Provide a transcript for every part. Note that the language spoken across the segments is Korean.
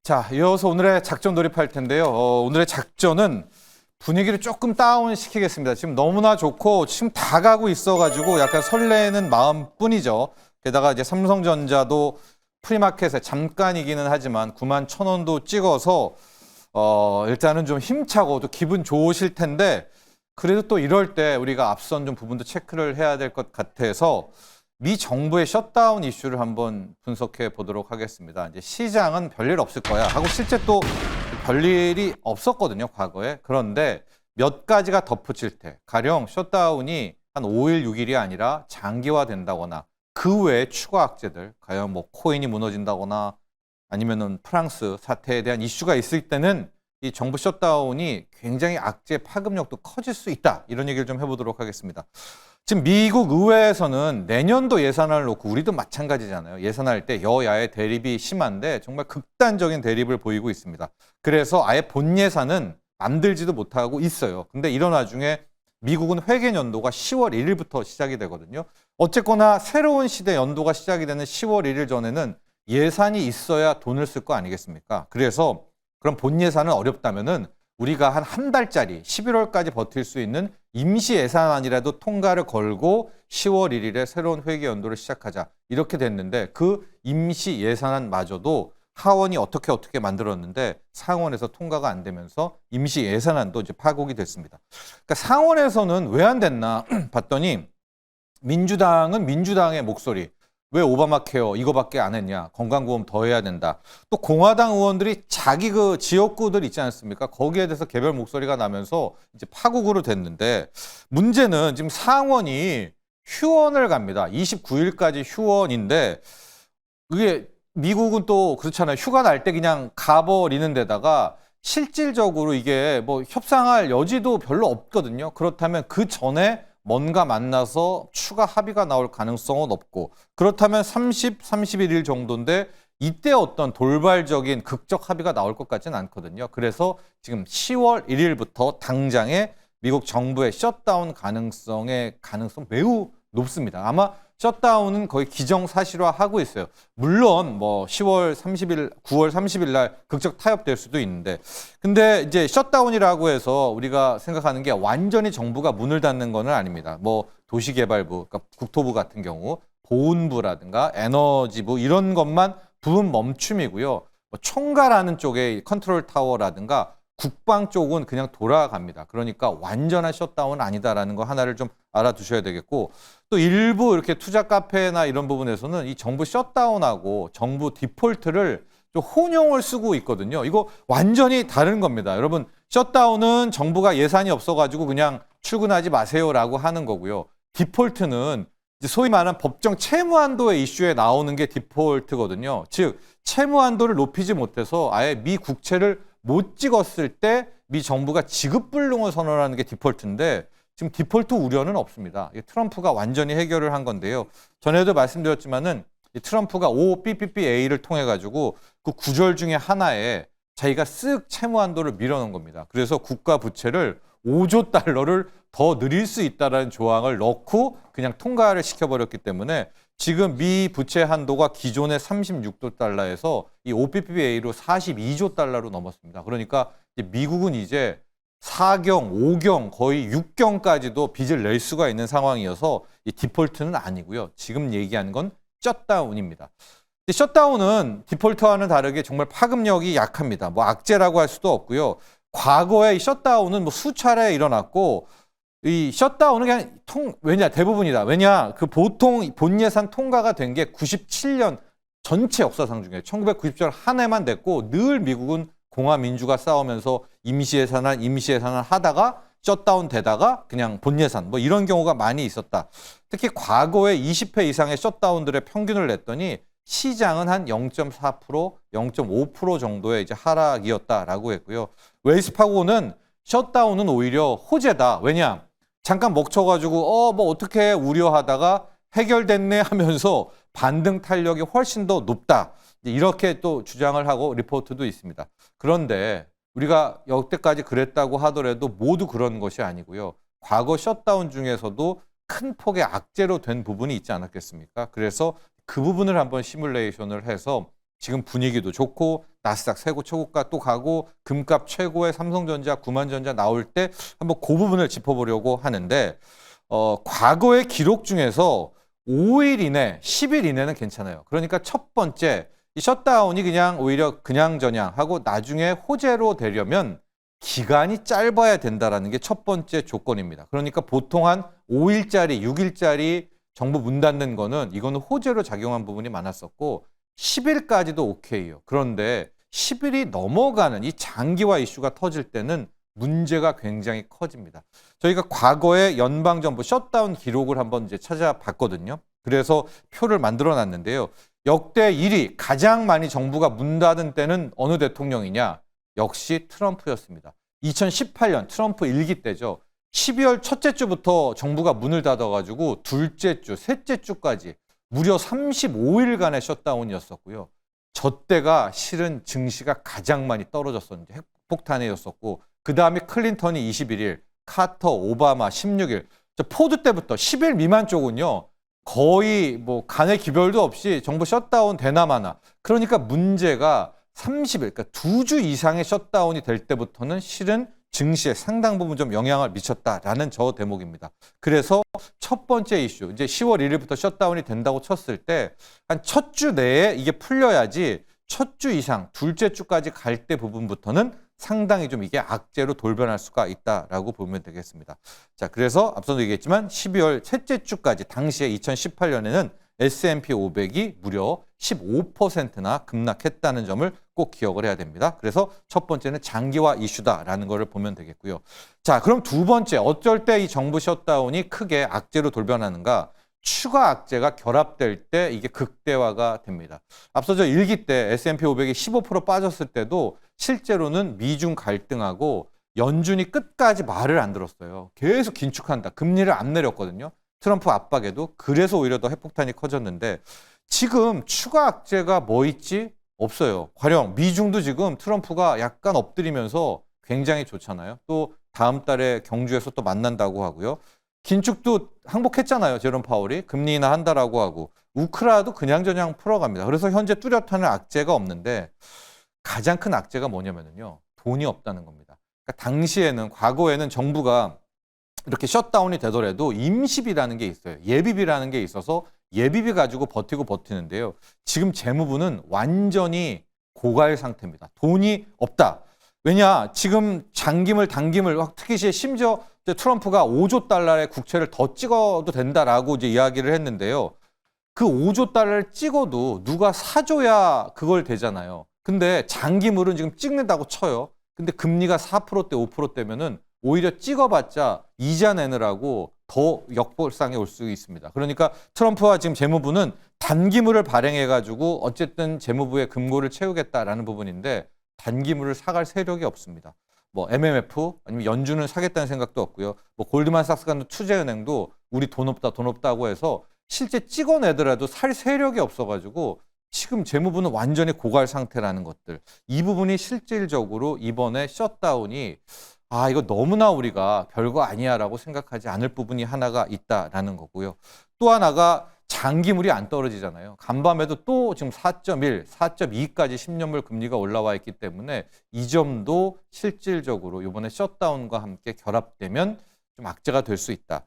자, 이어서 오늘의 작전 돌입할 텐데요. 오늘의 작전은 분위기를 조금 다운시키겠습니다. 지금 너무나 좋고 지금 다 가고 있어가지고 약간 설레는 마음뿐이죠. 게다가 이제 삼성전자도 프리마켓에 잠깐이기는 하지만 91,000원도 찍어서 일단은 좀 힘차고 또 기분 좋으실 텐데 그래도 또 이럴 때 우리가 앞선 좀 부분도 체크를 해야 될 것 같아서 미 정부의 셧다운 이슈를 한번 분석해 보도록 하겠습니다. 이제 시장은 별일 없을 거야 하고 실제 또 별일이 없었거든요, 과거에. 그런데 몇 가지가 덧붙일 때, 가령 셧다운이 한 5일, 6일이 아니라 장기화된다거나 그 외에 추가 악재들, 과연 뭐 코인이 무너진다거나 아니면은 프랑스 사태에 대한 이슈가 있을 때는 이 정부 셧다운이 굉장히 악재 파급력도 커질 수 있다. 이런 얘기를 좀 해보도록 하겠습니다. 지금 미국 의회에서는 내년도 예산안을 놓고 우리도 마찬가지잖아요. 예산할 때 여야의 대립이 심한데 정말 극단적인 대립을 보이고 있습니다. 그래서 아예 본 예산은 만들지도 못하고 있어요. 근데 이런 와중에 미국은 회계 연도가 10월 1일부터 시작이 되거든요. 어쨌거나 새로운 시대 연도가 시작이 되는 10월 1일 전에는 예산이 있어야 돈을 쓸 거 아니겠습니까? 그래서 그럼 본 예산은 어렵다면은 우리가 한 달짜리 11월까지 버틸 수 있는 임시 예산안이라도 통과를 걸고 10월 1일에 새로운 회계 연도를 시작하자. 이렇게 됐는데 그 임시 예산안마저도 하원이 어떻게 만들었는데 상원에서 통과가 안 되면서 임시 예산안도 이제 파국이 됐습니다. 그러니까 상원에서는 왜 안 됐나 봤더니 민주당은 민주당의 목소리. 왜 오바마 케어 이거밖에 안 했냐. 건강보험 더 해야 된다. 또 공화당 의원들이 자기 그 지역구들 있지 않습니까? 거기에 대해서 개별 목소리가 나면서 이제 파국으로 됐는데 문제는 지금 상원이 휴원을 갑니다. 29일까지 휴원인데 이게 미국은 또 그렇잖아요. 휴가 날 때 그냥 가버리는 데다가 실질적으로 이게 뭐 협상할 여지도 별로 없거든요. 그렇다면 그 전에 뭔가 만나서 추가 합의가 나올 가능성은 없고 그렇다면 30, 31일 정도인데 이때 어떤 돌발적인 극적 합의가 나올 것 같지는 않거든요. 그래서 지금 10월 1일부터 당장에 미국 정부의 셧다운 가능성 매우 높습니다. 아마 셧다운은 거의 기정사실화하고 있어요. 물론 뭐 10월 30일, 9월 30일 날 극적 타협될 수도 있는데 근데 이제 셧다운이라고 해서 우리가 생각하는 게 완전히 정부가 문을 닫는 건 아닙니다. 뭐 도시개발부, 그러니까 국토부 같은 경우 보훈부라든가 에너지부 이런 것만 부분 멈춤이고요. 뭐 총괄하는 쪽에 컨트롤 타워라든가 국방 쪽은 그냥 돌아갑니다. 그러니까 완전한 셧다운은 아니다라는 거 하나를 좀 알아두셔야 되겠고 또 일부 이렇게 투자 카페나 이런 부분에서는 이 정부 셧다운하고 정부 디폴트를 좀 혼용을 쓰고 있거든요. 이거 완전히 다른 겁니다. 여러분 셧다운은 정부가 예산이 없어가지고 그냥 출근하지 마세요라고 하는 거고요. 디폴트는 이제 소위 말하는 법정 채무 한도의 이슈에 나오는 게 디폴트거든요. 즉 채무 한도를 높이지 못해서 아예 미 국채를 못 찍었을 때 미 정부가 지급불능을 선언하는 게 디폴트인데 지금 디폴트 우려는 없습니다. 트럼프가 완전히 해결을 한 건데요. 전에도 말씀드렸지만은 트럼프가 OBBBA를 통해 가지고 그 구절 중에 하나에 자기가 쓱 채무 한도를 밀어놓은 겁니다. 그래서 국가 부채를 5조 달러를 더 늘릴 수 있다라는 조항을 넣고 그냥 통과를 시켜버렸기 때문에 지금 미 부채 한도가 기존의 36조 달러에서 이 OBBBA로 42조 달러로 넘었습니다. 그러니까 미국은 이제 4경, 5경, 거의 6경까지도 빚을 낼 수가 있는 상황이어서 이 디폴트는 아니고요. 지금 얘기한 건 셧다운입니다. 셧다운은 디폴트와는 다르게 정말 파급력이 약합니다. 뭐 악재라고 할 수도 없고요. 과거에 이 셧다운은 뭐 수차례 일어났고 이 셧다운은 그냥 대부분이다. 왜냐 그 보통 본 예산 통과가 된 게 97년 전체 역사상 중에 1990년 한 해만 됐고 늘 미국은 공화민주가 싸우면서 임시예산안 하다가 셧다운 되다가 그냥 본 예산 뭐 이런 경우가 많이 있었다. 특히 과거에 20회 이상의 셧다운들의 평균을 냈더니 시장은 한 0.4%, 0.5% 정도의 이제 하락이었다라고 했고요. 웰스파고는 셧다운은 오히려 호재다. 왜냐? 잠깐 먹혀가지고 뭐 어떻게 우려하다가 해결됐네 하면서 반등 탄력이 훨씬 더 높다. 이렇게 또 주장을 하고 리포트도 있습니다. 그런데 우리가 여태까지 그랬다고 하더라도 모두 그런 것이 아니고요. 과거 셧다운 중에서도 큰 폭의 악재로 된 부분이 있지 않았겠습니까? 그래서 그 부분을 한번 시뮬레이션을 해서 지금 분위기도 좋고 나스닥 세고 최고가 또 가고 금값 최고의 삼성전자, 구만전자 나올 때 한번 그 부분을 짚어보려고 하는데 과거의 기록 중에서 5일 이내, 10일 이내는 괜찮아요. 그러니까 첫 번째 이 셧다운이 그냥 오히려 그냥저냥하고 나중에 호재로 되려면 기간이 짧아야 된다라는 게 첫 번째 조건입니다. 그러니까 보통 한 5일짜리, 6일짜리 정부 문 닫는 거는 이거는 호재로 작용한 부분이 많았었고 10일까지도 오케이요. 그런데 10일이 넘어가는 이 장기화 이슈가 터질 때는 문제가 굉장히 커집니다. 저희가 과거에 연방정부 셧다운 기록을 한번 이제 찾아봤거든요. 그래서 표를 만들어 놨는데요. 역대 1위 가장 많이 정부가 문 닫은 때는 어느 대통령이냐? 역시 트럼프였습니다. 2018년 트럼프 1기 때죠. 12월 첫째 주부터 정부가 문을 닫아가지고 둘째 주, 셋째 주까지 무려 35일간의 셧다운이었었고요. 저 때가 실은 증시가 가장 많이 떨어졌었는데 핵폭탄이었었고 그 다음에 클린턴이 21일, 카터, 오바마 16일, 포드 때부터 10일 미만 쪽은요. 거의 뭐 간의 기별도 없이 정부 셧다운 되나 마나. 그러니까 문제가 30일, 그러니까 2주 이상의 셧다운이 될 때부터는 실은 증시에 상당 부분 좀 영향을 미쳤다라는 저 대목입니다. 그래서 첫 번째 이슈, 이제 10월 1일부터 셧다운이 된다고 쳤을 때 한 첫 주 내에 이게 풀려야지 첫 주 이상, 둘째 주까지 갈 때 부분부터는 상당히 좀 이게 악재로 돌변할 수가 있다라고 보면 되겠습니다. 자, 그래서 앞서도 얘기했지만 12월 셋째 주까지 당시에 2018년에는 S&P 500이 무려 15%나 급락했다는 점을 꼭 기억을 해야 됩니다. 그래서 첫 번째는 장기화 이슈다라는 것을 보면 되겠고요. 자, 그럼 두 번째, 어쩔 때 이 정부 셧다운이 크게 악재로 돌변하는가? 추가 악재가 결합될 때 이게 극대화가 됩니다. 앞서 저 1기 때 S&P 500이 15% 빠졌을 때도 실제로는 미중 갈등하고 연준이 끝까지 말을 안 들었어요. 계속 긴축한다. 금리를 안 내렸거든요. 트럼프 압박에도. 그래서 오히려 더 핵폭탄이 커졌는데 지금 추가 악재가 뭐 있지? 없어요. 가령 미중도 지금 트럼프가 약간 엎드리면서 굉장히 좋잖아요. 또 다음 달에 경주에서 또 만난다고 하고요. 긴축도 항복했잖아요. 제롬 파월이. 금리 인하 한다라고 하고. 우크라도 그냥저냥 풀어갑니다. 그래서 현재 뚜렷한 악재가 없는데 가장 큰 악재가 뭐냐면요. 돈이 없다는 겁니다. 그러니까 당시에는, 과거에는 정부가 이렇게 셧다운이 되더라도 임시비라는 게 있어요. 예비비라는 게 있어서 예비비 가지고 버티는데요. 지금 재무부는 완전히 고갈 상태입니다. 돈이 없다. 왜냐? 지금 장기물, 단기물, 특히 심지어 트럼프가 5조 달러의 국채를 더 찍어도 된다라고 이제 이야기를 했는데요. 그 5조 달러를 찍어도 누가 사줘야 그걸 되잖아요. 근데 장기물은 지금 찍는다고 쳐요. 근데 금리가 4%대, 5%대면은 오히려 찍어봤자 이자 내느라고 더 역벌상에 올 수 있습니다. 그러니까 트럼프와 지금 재무부는 단기물을 발행해가지고 어쨌든 재무부의 금고를 채우겠다라는 부분인데 단기물을 사갈 세력이 없습니다. 뭐 MMF 아니면 연준은 사겠다는 생각도 없고요. 뭐 골드만삭스 같은 투자은행도 우리 돈 없다고 해서 실제 찍어내더라도 살 세력이 없어가지고 지금 재무부는 완전히 고갈 상태라는 것들. 이 부분이 실질적으로 이번에 셧다운이 이거 너무나 우리가 별거 아니야라고 생각하지 않을 부분이 하나가 있다라는 거고요. 또 하나가 장기물이 안 떨어지잖아요. 간밤에도 또 지금 4.1, 4.2까지 10년물 금리가 올라와 있기 때문에 이 점도 실질적으로 이번에 셧다운과 함께 결합되면 좀 악재가 될 수 있다.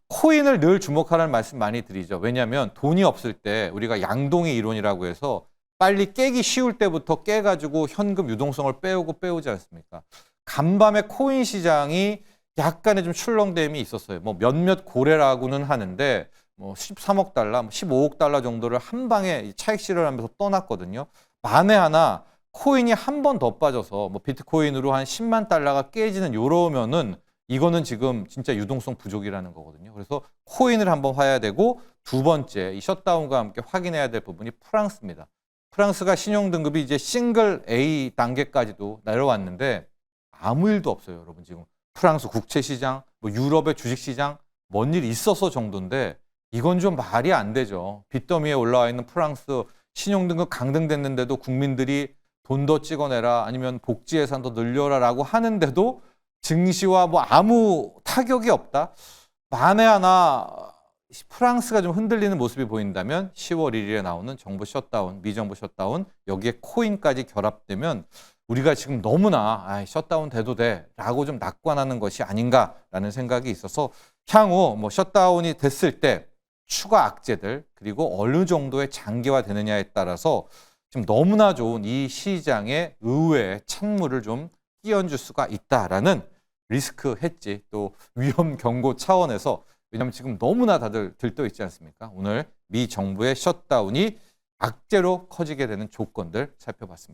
코인을 늘 주목하라는 말씀 많이 드리죠. 왜냐하면 돈이 없을 때 우리가 양동이 이론이라고 해서 빨리 깨기 쉬울 때부터 깨가지고 현금 유동성을 빼오지 않습니까? 간밤에 코인 시장이 약간의 좀 출렁됨이 있었어요. 뭐 몇몇 고래라고는 하는데 뭐 13억 달러, 15억 달러 정도를 한 방에 차익 실현하면서 떠났거든요. 만에 하나 코인이 한 번 더 빠져서 뭐 비트코인으로 한 10만 달러가 깨지는 요러면은 이거는 지금 진짜 유동성 부족이라는 거거든요. 그래서 코인을 한번 봐야 되고 두 번째 이 셧다운과 함께 확인해야 될 부분이 프랑스입니다. 프랑스가 신용등급이 이제 싱글 A 단계까지도 내려왔는데 아무 일도 없어요, 여러분. 지금 프랑스 국채 시장, 뭐 유럽의 주식 시장 뭔 일 있어서 정도인데 이건 좀 말이 안 되죠. 빚더미에 올라와 있는 프랑스 신용등급 강등됐는데도 국민들이 돈 더 찍어내라 아니면 복지 예산 더 늘려라라고 하는데도 증시와 뭐 아무 타격이 없다. 만에 하나 프랑스가 좀 흔들리는 모습이 보인다면 10월 1일에 나오는 정부 셧다운, 미정부 셧다운 여기에 코인까지 결합되면 우리가 지금 너무나 셧다운 돼도 돼라고 좀 낙관하는 것이 아닌가라는 생각이 있어서 향후 뭐 셧다운이 됐을 때 추가 악재들 그리고 어느 정도의 장기화되느냐에 따라서 지금 너무나 좋은 이 시장에 의외의 찬물을 좀 끼얹을 수가 있다라는 리스크 헤지 또 위험 경고 차원에서 왜냐하면 지금 너무나 다들 들떠 있지 않습니까? 오늘 미 정부의 셧다운이 악재로 커지게 되는 조건들 살펴봤습니다.